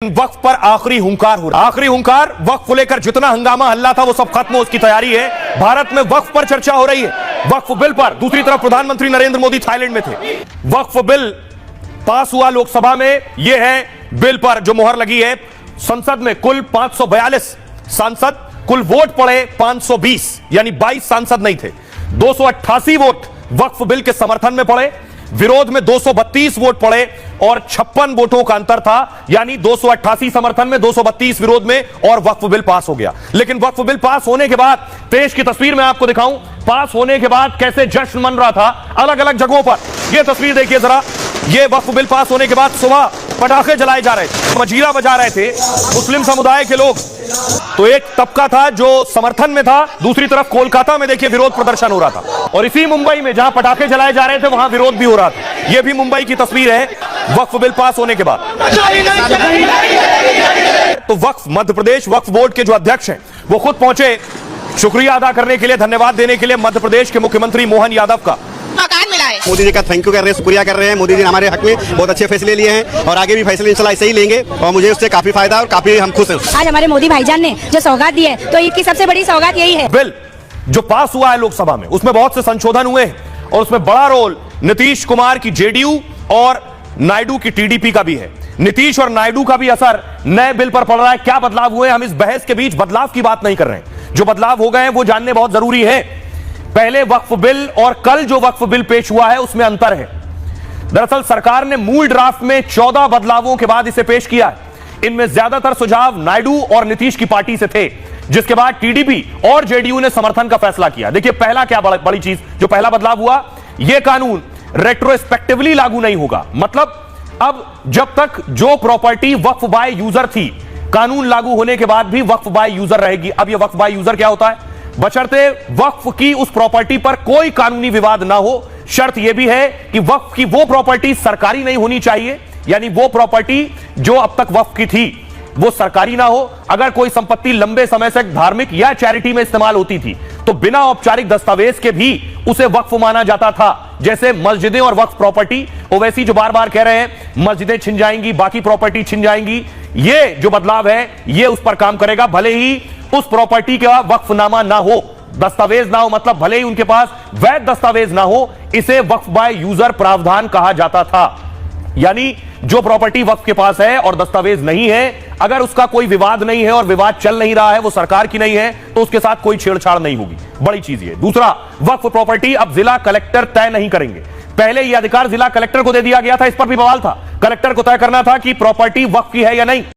वक्फ पर आखिरी हुंकार हो रहा है। आखिरी हुंकार वक्फ को लेकर जितना हंगामा हल्ला था वो सब खत्म हो, उसकी तैयारी है। भारत में वक्फ पर चर्चा हो रही है, वक्फ बिल पर। दूसरी तरफ प्रधानमंत्री नरेंद्र मोदी थाईलैंड में थे। वक्फ बिल पास हुआ लोकसभा में। यह है बिल पर जो मोहर लगी है। संसद में कुल 542 सांसद, कुल वोट पड़े 520, यानी 22 सांसद नहीं थे। 288 वोट वक्फ बिल के समर्थन में पड़े, विरोध में 232 वोट पड़े और 56 वोटों का अंतर था, यानी 288 समर्थन में, 232 विरोध में, और वक्फ बिल पास हो गया। लेकिन वक्फ बिल पास होने के बाद देश की तस्वीर मैं आपको दिखाऊं, पास होने के बाद कैसे जश्न मन रहा था अलग अलग जगहों पर। यह तस्वीर देखिए जरा। यह वक्फ बिल पास होने के बाद सुबह पटाखे जलाए जा रहे थे, मजीरा बजा रहे थे मुस्लिम समुदाय के लोग। तो एक तबका था जो समर्थन में था, दूसरी तरफ कोलकाता में देखिए विरोध प्रदर्शन हो रहा था, और इसी मुंबई में जहां पटाखे जलाए जा रहे थे वहां विरोध भी हो रहा था। यह भी मुंबई की तस्वीर है वक्फ बिल पास होने के बाद। तो वक्फ मध्य प्रदेश वक्फ बोर्ड के जो अध्यक्ष हैं वो खुद पहुंचे शुक्रिया अदा करने के लिए, धन्यवाद देने के लिए मध्य प्रदेश के मुख्यमंत्री मोहन यादव का। मोदी जी का थैंक यू कर रहे हैं, शुक्रिया कर रहे हैं। मोदी जी ने हमारे हक में बहुत अच्छे फैसले लिए हैं और आगे भी फैसले इंशाल्लाह ऐसे ही लेंगे, और मुझे उससे काफी फायदा और काफी हम खुश हैं। आज हमारे मोदी भाईजान ने जो सौगात दी है, तो ईद की सबसे बड़ी सौगात यही है। बिल जो पास हुआ है लोकसभा में, उसमें बहुत से संशोधन हुए हैं और उसमें बड़ा रोल नीतीश कुमार की जेडीयू और नायडू की टीडीपी का भी है। नीतीश और नायडू का भी असर नए बिल पर पड़ रहा है। क्या बदलाव हुए, हम इस बहस के बीच बदलाव की बात नहीं कर रहे हैं। जो बदलाव हो गए हैं वो जानने बहुत जरूरी है। पहले वक्फ बिल और कल जो वक्फ बिल पेश हुआ है उसमें अंतर है। दरअसल सरकार ने मूल ड्राफ्ट में 14 बदलावों के बाद इसे पेश किया है। इनमें ज्यादातर सुझाव नायडू और नीतीश की पार्टी से थे, जिसके बाद टीडीपी और जेडीयू ने समर्थन का फैसला किया। देखिए पहला क्या बड़ी चीज, जो पहला बदलाव हुआ, यह कानून रेट्रोस्पेक्टिवली लागू नहीं होगा। मतलब अब जब तक जो प्रॉपर्टी वक्फ बाय यूजर थी, कानून लागू होने के बाद भी वक्फ बाय यूजर रहेगी। अब यह वक्फ बाय यूजर क्या होता है? बशर्ते वक्फ की उस प्रॉपर्टी पर कोई कानूनी विवाद ना हो। शर्त यह भी है कि वक्फ की वो प्रॉपर्टी सरकारी नहीं होनी चाहिए, यानी वो प्रॉपर्टी जो अब तक वक्फ की थी वो सरकारी ना हो। अगर कोई संपत्ति लंबे समय से धार्मिक या चैरिटी में इस्तेमाल होती थी तो बिना औपचारिक दस्तावेज के भी उसे वक्फ माना जाता था। जैसे मस्जिदें और वक्फ प्रॉपर्टी, ओवैसी जो बार बार कह रहे हैं मस्जिदें छिन जाएंगी, बाकी प्रॉपर्टी छिन जाएंगी, ये जो बदलाव है ये उस पर काम करेगा। भले ही उस प्रॉपर्टी का वक्फनामा ना हो, दस्तावेज ना हो, मतलब भले ही उनके पास वैध दस्तावेज ना हो, इसे वक्फ बाय यूजर प्रावधान कहा जाता था। यानी जो प्रॉपर्टी वक्फ के पास है और दस्तावेज नहीं है, अगर उसका कोई विवाद नहीं है और विवाद चल नहीं रहा है, वो सरकार की नहीं है, तो उसके साथ कोई छेड़छाड़ नहीं होगी। बड़ी चीज ये। दूसरा, वक्फ प्रॉपर्टी अब जिला कलेक्टर तय नहीं करेंगे। पहले यह अधिकार जिला कलेक्टर को दे दिया गया था, इस पर भी बवाल था। कलेक्टर को तय करना था कि प्रॉपर्टी वक्फ की है या नहीं।